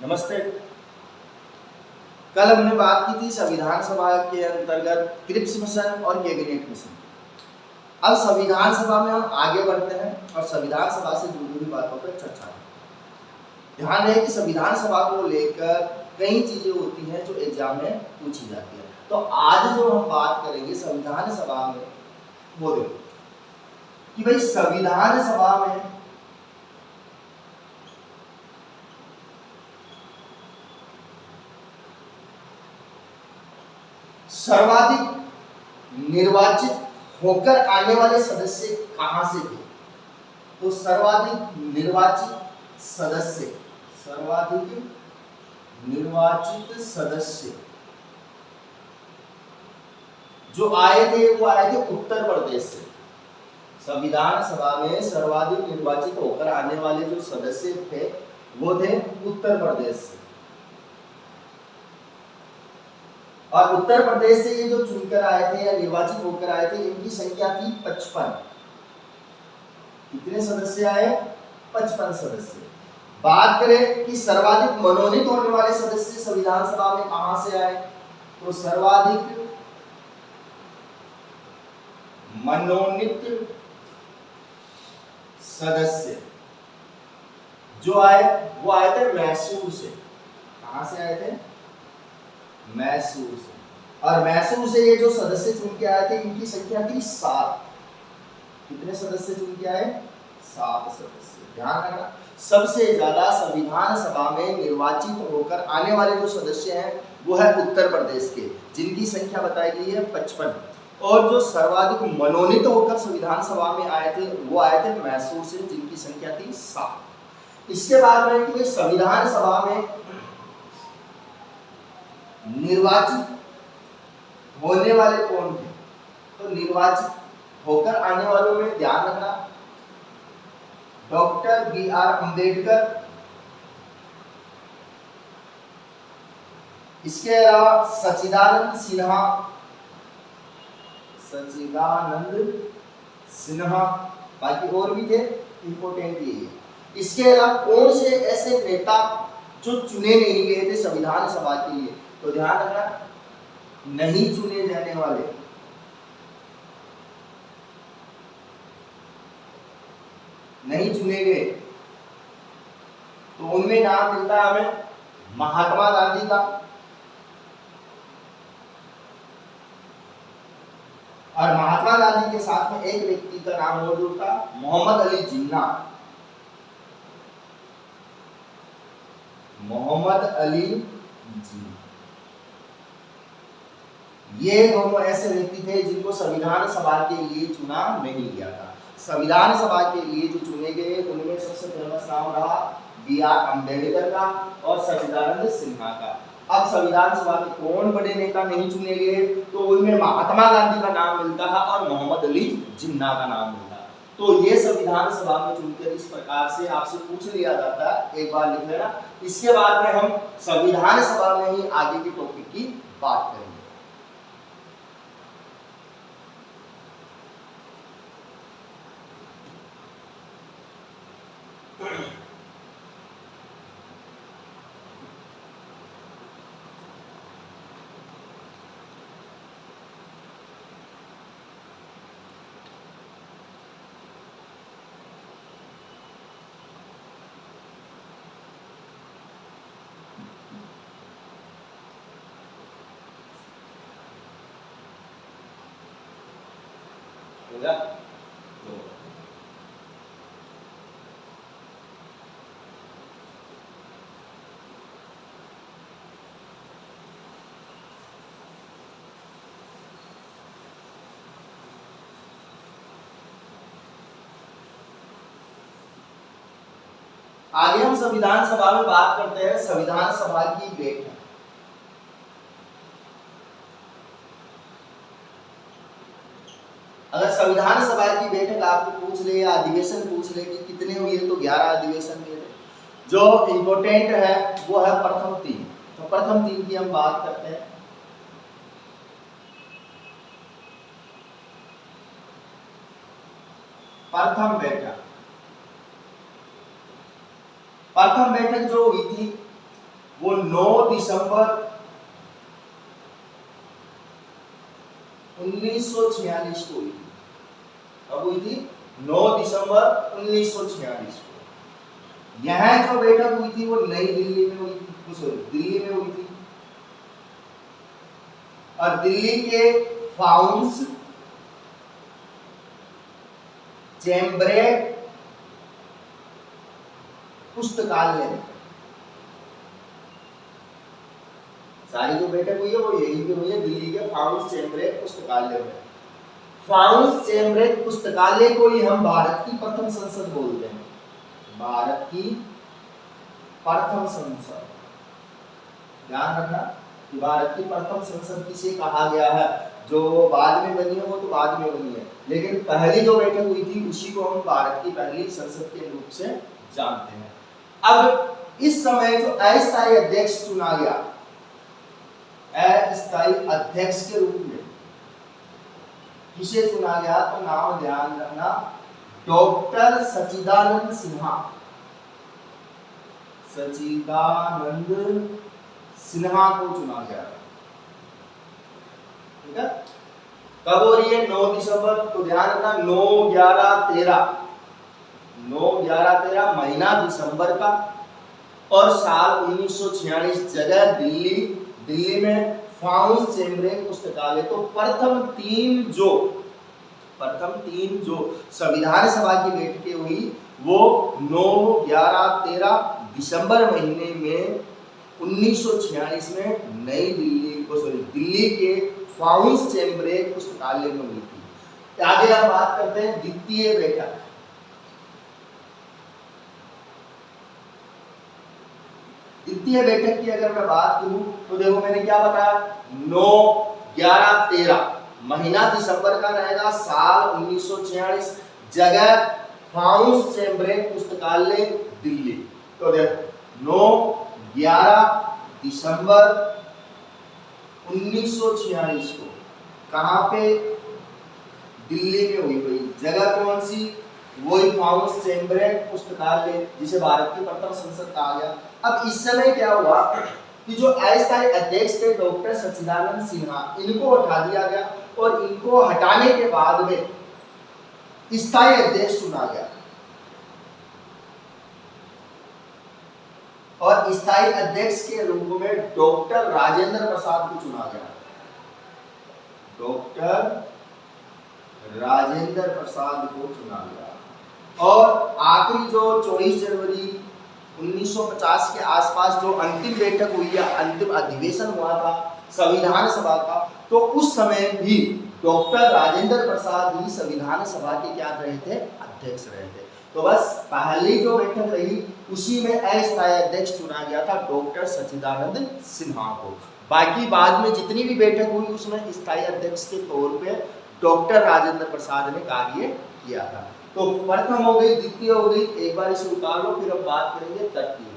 नमस्ते। कल हमने बात की थी संविधान सभा के अंतर्गत क्रिप्स मिशन और कैबिनेट मिशन। अब संविधान सभा में हम आगे बढ़ते हैं और संविधान सभा से जुड़ी हुई बातों पर चर्चा करें। ध्यान रहे कि संविधान सभा को लेकर कई चीजें होती हैं जो एग्जाम में पूछी जाती है। तो आज जो हम बात करेंगे संविधान सभा में, वो देखो कि भाई संविधान सभा में सर्वाधिक निर्वाचित होकर आने वाले सदस्य कहां से थे? तो सर्वाधिक निर्वाचित सदस्य जो आए थे वो आए थे उत्तर प्रदेश से। संविधान सभा में सर्वाधिक निर्वाचित होकर आने वाले जो सदस्य थे वो थे उत्तर प्रदेश से। और उत्तर प्रदेश से ये जो चुनकर आए थे या निर्वाचित होकर आए थे, इनकी संख्या थी 55। कितने सदस्य आए? 55 सदस्य। बात करें कि सर्वाधिक मनोनीत होने वाले सदस्य संविधान सभा में कहां से आए, तो सर्वाधिक मनोनीत सदस्य जो आए वो आए थे मैसूर से। कहां से आए थे? मैसूर से। और मैसूर से ये जो सदस्य चुन के आए थे, इनकी संख्या थी 7। कितने सदस्य चुन के आए? 7 सदस्य। ध्यान रखना, सबसे ज्यादा संविधान सभा में निर्वाचित होकर आने वाले जो सदस्य हैं वो है उत्तर प्रदेश के, जिनकी संख्या बताई गई है 55। और जो सर्वाधिक मनोनीत होकर संविधान सभा में आए थे वो आए थे मैसूर से, जिनकी संख्या थी 7। इसके बाद में कि संविधान सभा में निर्वाचित होने वाले कौन थे, तो निर्वाचित होकर आने वालों में ध्यान रखना डॉक्टर B.R. अम्बेडकर, इसके अलावा सच्चिदानंद सिन्हा, बाकी और भी थे, इंपोर्टेंट ये है। इसके अलावा कौन से ऐसे नेता जो चुने नहीं गए थे संविधान सभा के लिए, तो ध्यान रखना नहीं चुने जाने वाले, नहीं चुने गए, तो उनमें नाम मिलता है हमें महात्मा गांधी का, और महात्मा गांधी के साथ में एक व्यक्ति का नाम मौजूद था, मोहम्मद अली जिन्ना। मोहम्मद अली जिन्ना, ये दोनों ऐसे व्यक्ति थे जिनको संविधान सभा के लिए चुना नहीं गया था। संविधान सभा के लिए जो चुने गए उनमें सबसे फेमस नाम रहा B.R. अम्बेडकर का और सच्चिदानंद सिन्हा का। अब संविधान सभा के कौन बड़े नेता नहीं चुने गए, तो उनमें महात्मा गांधी का नाम मिलता है और मोहम्मद अली जिन्ना का नाम मिलता है। तो ये संविधान सभा में चुनकर इस प्रकार से आपसे पूछ लिया जाता है, एक बार लिख लेना। इसके बाद में हम संविधान सभा में ही आगे के टॉपिक की बात करेंगे। आगे हम संविधान सभा में बात करते हैं संविधान सभा की बैठक। अगर संविधान सभा की बैठक आपको पूछ ले या अधिवेशन पूछ ले कि कितने हुए, तो 11 अधिवेशन हुए थे। जो इंपोर्टेंट है वो है प्रथम 3। तो प्रथम 3 की हम बात करते हैं। प्रथम बैठक जो हुई थी वो 9 दिसंबर 1946 को हुई थी। कब हुई थी? 9 दिसंबर 1946 को। यह जो बैठक हुई थी वो नई दिल्ली में हुई थी, सॉरी दिल्ली में हुई थी। और दिल्ली के फाउंस चैम्ब्रेट पुस्तकालय में सारी जो बैठक हुई है वो यही पे हुई है, दिल्ली के फाउंस चैम्ब्रेट पुस्तकालय में। फाउंस चैम्ब्रेट पुस्तकालय को ही हम भारत की प्रथम संसद बोलते हैं। भारत की प्रथम संसद, ध्यान रखना कि भारत की प्रथम संसद किसे कहा गया है। जो बाद में बनी है वो तो बाद में बनी है, लेकिन पहली जो बैठक हुई थी उसी को हम भारत की पहली संसद के रूप से जानते हैं। अब इस समय जो अस्थायी अध्यक्ष चुना गया, अस्थायी अध्यक्ष के रूप में किसे चुना गया, तो नाम ध्यान रखना, डॉक्टर सच्चिदानंद सिन्हा। सच्चिदानंद सिन्हा को चुना गया। ठीक है, कब हो रही है? 9 दिसंबर। तो ध्यान रखना 9, 11, 13, 9, 11, 13 महीना दिसंबर का और साल 1946, जगह दिल्ली। दिल्ली में फाउंस चैम्ब्रेट पुस्तकालय। तो प्रथम तीन जो संविधान सभा की बैठकें हुई वो 9, 11, 13 दिसंबर महीने में 1946 में नई दिल्ली के फाउंस चैम्ब्रेट पुस्तकालय में हुई थी। आगे हम बात करते हैं द्वितीय बैठक। द्वितीय बैठक की अगर मैं बात करूं तो देखो मैंने क्या बताया, 9, 11, 13 महीना दिसंबर का रहेगा, साल 1946, जगह फाउंस चैम्ब्रेट पुस्तकालय दिल्ली। तो देखो 9, 11 दिसंबर 1946 को कहां पे? दिल्ली में हुई हुई। जगह कौन सी? वही फाउंस चैम्ब्रेट पुस्तकालय जिसे भारत की प्रथम संसद कहा गया। अब इस समय क्या हुआ कि जो अस्थायी अध्यक्ष थे डॉक्टर सच्चिदानंद सिन्हा, इनको हटा दिया गया और इनको हटाने के बाद में स्थायी अध्यक्ष चुना गया और स्थायी अध्यक्ष के रूप में डॉक्टर राजेंद्र प्रसाद को चुना गया। डॉक्टर राजेंद्र प्रसाद को चुना गया। और आखिरी जो 24 जनवरी 1950 के आसपास जो अंतिम बैठक हुई है, अंतिम अधिवेशन हुआ था संविधान सभा का, तो उस समय भी डॉक्टर राजेंद्र प्रसाद ही संविधान सभा के क्या रहे थे? अध्यक्ष रहे थे। तो बस पहली जो बैठक रही उसी में अस्थायी अध्यक्ष चुना गया था डॉक्टर सच्चिदानंद सिन्हा को। बाकी बाद में जितनी भी बैठक हुई उसमें स्थायी अध्यक्ष के तौर पे डॉक्टर राजेंद्र प्रसाद ने कार्य किया था। तो प्रथम हो गई, द्वितीय हो गई, एक बार इसे उतार लो, फिर हम बात करेंगे तृतीय।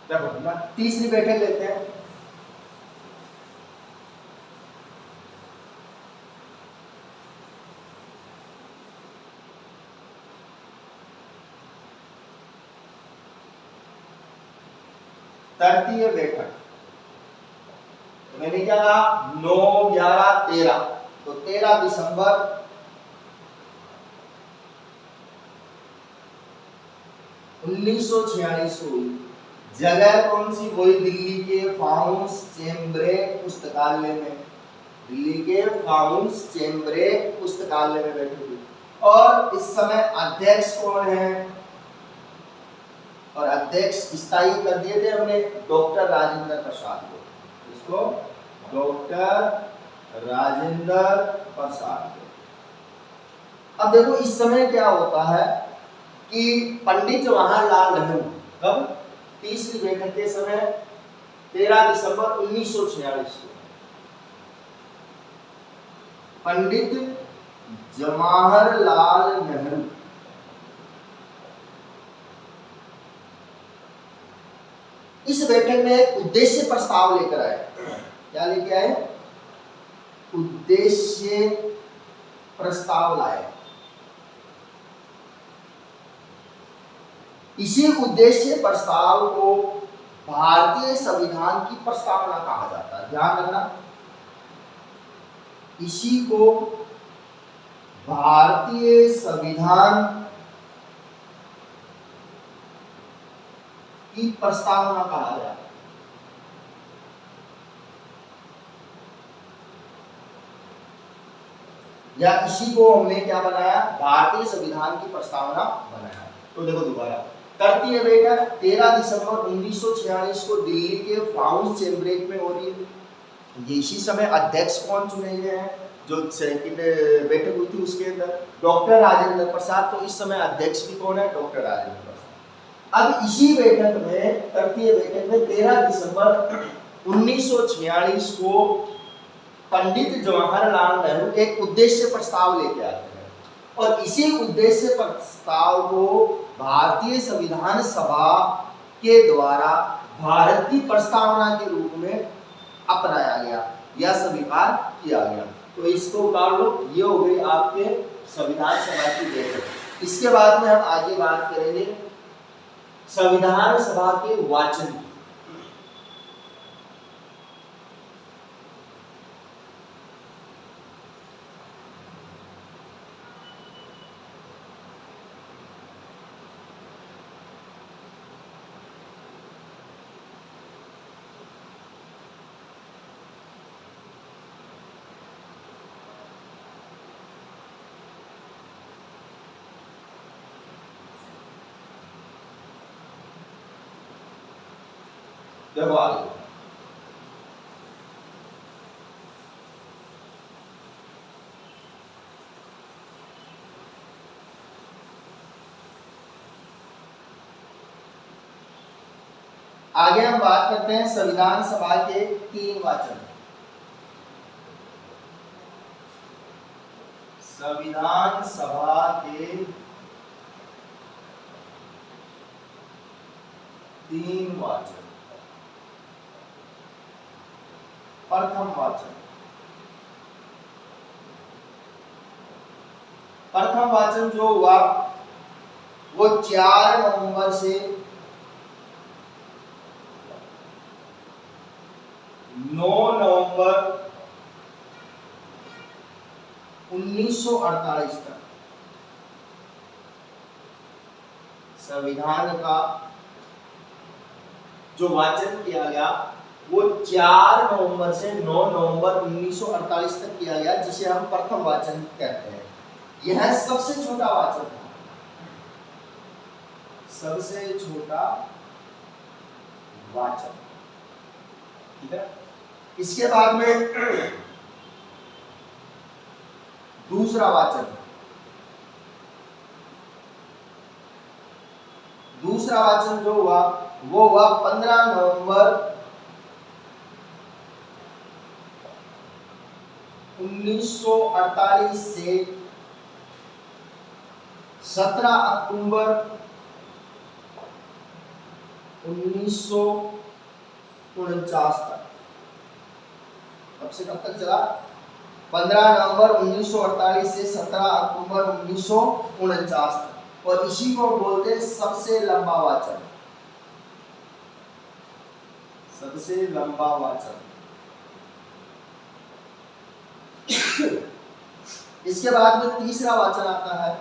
देखो तीसरी बैठक लेते हैं। तृतीय बैठक तो मैंने क्या कहा? 9, 11, 13। तो 13 दिसंबर 1946 को हुई। जगह कौन सी? वही दिल्ली के फाउंस चैम्ब्रेट पुस्तकालय में। दिल्ली के फाउंस चैम्ब्रेट पुस्तकालय में बैठी हुई। और इस समय अध्यक्ष कौन है? और अध्यक्ष स्थायी कर दिए थे हमने डॉक्टर राजेंद्र प्रसाद को। इसको डॉक्टर राजेंद्र प्रसाद को। अब देखो इस समय क्या होता है कि पंडित जवाहरलाल नेहरू कब? तीसरी बैठक के समय 13 दिसंबर 1946 को पंडित जवाहरलाल नेहरू इस बैठक में एक उद्देश्य प्रस्ताव लेकर आए। क्या लेके आए? उद्देश्य प्रस्ताव लाए। इसी उद्देश्य प्रस्ताव को भारतीय संविधान की प्रस्तावना कहा जाता है। ध्यान रखना, इसी को भारतीय संविधान की प्रस्तावना कहा जाता है। या इसी को हमने क्या बनाया? भारतीय संविधान की प्रस्तावना बनाया। तो देखो दोबारा, तृतीय बैठक 13 दिसंबर 1946 को दिल्ली के फाउंस चैम्बरेट में हो रही है। ये इसी समय अध्यक्ष कौन चुने गए हैं? जो सेकंड बैठक हुई थी उसके अंदर डॉक्टर राजेंद्र प्रसाद। तो इस समय अध्यक्ष भी कौन है? डॉक्टर राजेंद्र प्रसाद। अब इसी बैठक में, तृतीय बैठक में 13 दिसंबर 1946 को पंडित जवाहरलाल नेहरू एक उद्देश्य प्रस्ताव लेके आते हैं और इसी उद्देश्य प्रस्ताव को भारतीय संविधान सभा के द्वारा भारत की प्रस्तावना के रूप में अपनाया गया या स्वीकार किया गया। तो इसको काट लो, ये हो गई आपके संविधान सभा की बैठक। इसके बाद में हम आगे बात करेंगे संविधान सभा के वाचन की। देखो आगे, आगे हम बात करते हैं संविधान सभा के 3 वाचन। संविधान सभा के 3 वाचन। प्रथम वाचन, प्रथम वाचन जो हुआ वो 4 नवंबर से 9 नवंबर 1948 तक संविधान का जो वाचन किया गया वो 4 नवंबर से 9 नवंबर 1948 तक किया गया, जिसे हम प्रथम वाचन कहते हैं। यह सबसे छोटा वाचन था, सबसे छोटा वाचन। ठीक है, इसके बाद में दूसरा वाचन, दूसरा वाचन जो हुआ वो हुआ 15 नवंबर 1948 से 17 अक्टूबर 1949 तक। कब से कब तक चला? 15 नवंबर 1948 से 17 अक्टूबर 1949 तक। और इसी को बोलते हैं सबसे लंबा वाचन, सबसे लंबा वाचन। इसके बाद में तीसरा वाचन आता है।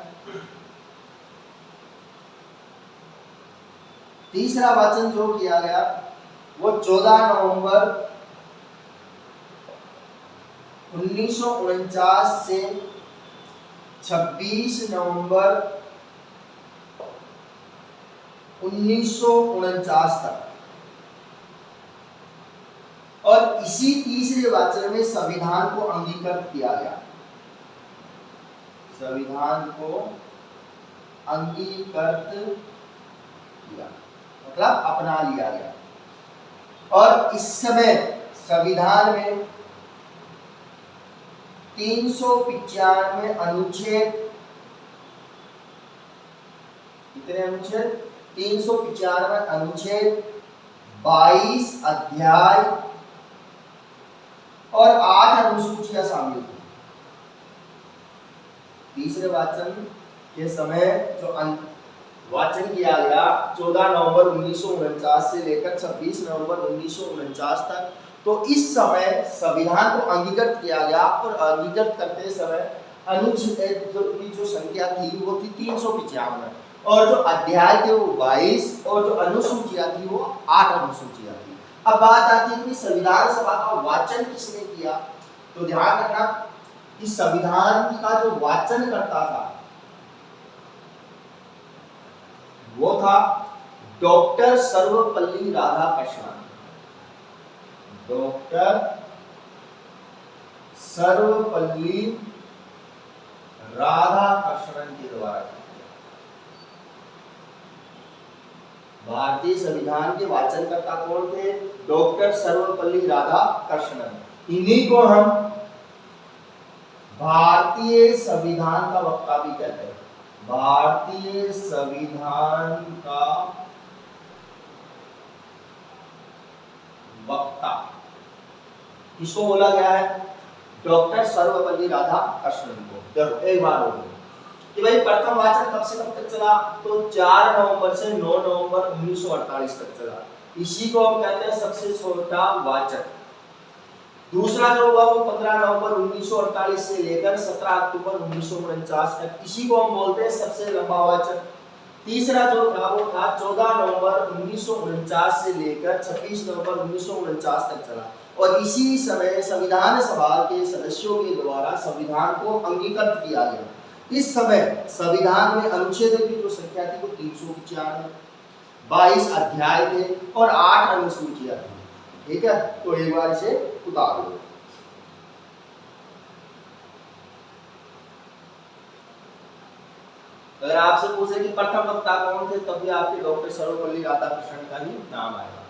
तीसरा वाचन जो किया गया वो 14 नवंबर 1949 से 26 नवंबर 1949 तक। और इसी तीसरे वाचन में संविधान को अंगीकृत किया गया, संविधान को अंगीकृत किया मतलब अपना लिया गया। और इस समय संविधान में 395 अनुच्छेद, कितने अनुच्छेद? 395 अनुच्छेद, 22 अध्याय और 8 अनुसूचियां शामिल थी। तीसरे वाचन के समय जो वाचन किया गया 14 नवंबर 1949 से लेकर 26 नवंबर 1949 तक, तो इस समय संविधान को अंगीकृत किया गया और अंगीकृत करते समय अनुच्छेद की जो संख्या थी वो थी 395 और जो अध्याय थे वो 22 और जो अनुसूचियां थी वो 8 अनुसूचियां थी। अब बात आती है कि संविधान सभा का वाचन किसने किया, तो ध्यान रखना कि संविधान का जो वाचन करता था वो था डॉक्टर सर्वपल्ली राधाकृष्णन। डॉक्टर सर्वपल्ली राधाकृष्णन के द्वारा भारतीय संविधान के वाचनकर्ता कौन थे? डॉक्टर सर्वपल्ली राधाकृष्णन। इन्हीं को हम भारतीय संविधान का वक्ता भी कहते हैं। भारतीय संविधान का वक्ता किसको बोला गया है? डॉक्टर सर्वपल्ली राधाकृष्णन को। देखो एक बार हो गया कि भाई प्रथम वाचन कब से कब तक चला, तो 4 नवंबर से 9 नवंबर 1948 तक चला। इसी को हम कहते हैं सबसे छोटा वाचन। दूसरा जो हुआ वो 15 नवंबर 1948 से लेकर 17 अक्टूबर 1949 तक, इसी को हम बोलते हैं सबसे लंबा वाचन। तीसरा जो था वो था 14 नवंबर 1949 से लेकर 26 नवंबर 1949 तक चला और इसी समय संविधान सभा के सदस्यों के द्वारा संविधान को अंगीकृत किया गया। इस समय संविधान में अनुच्छेदों की जो संख्या थी वो 395, 22 अध्याय थे और 8 अनुसूचियां थी। ठीक है, तो एक बार इसे उतार लो। अगर आपसे पूछे कि प्रथम वक्ता कौन थे, तब भी आपके डॉक्टर सर्वपल्ली राधाकृष्णन का ही नाम आएगा।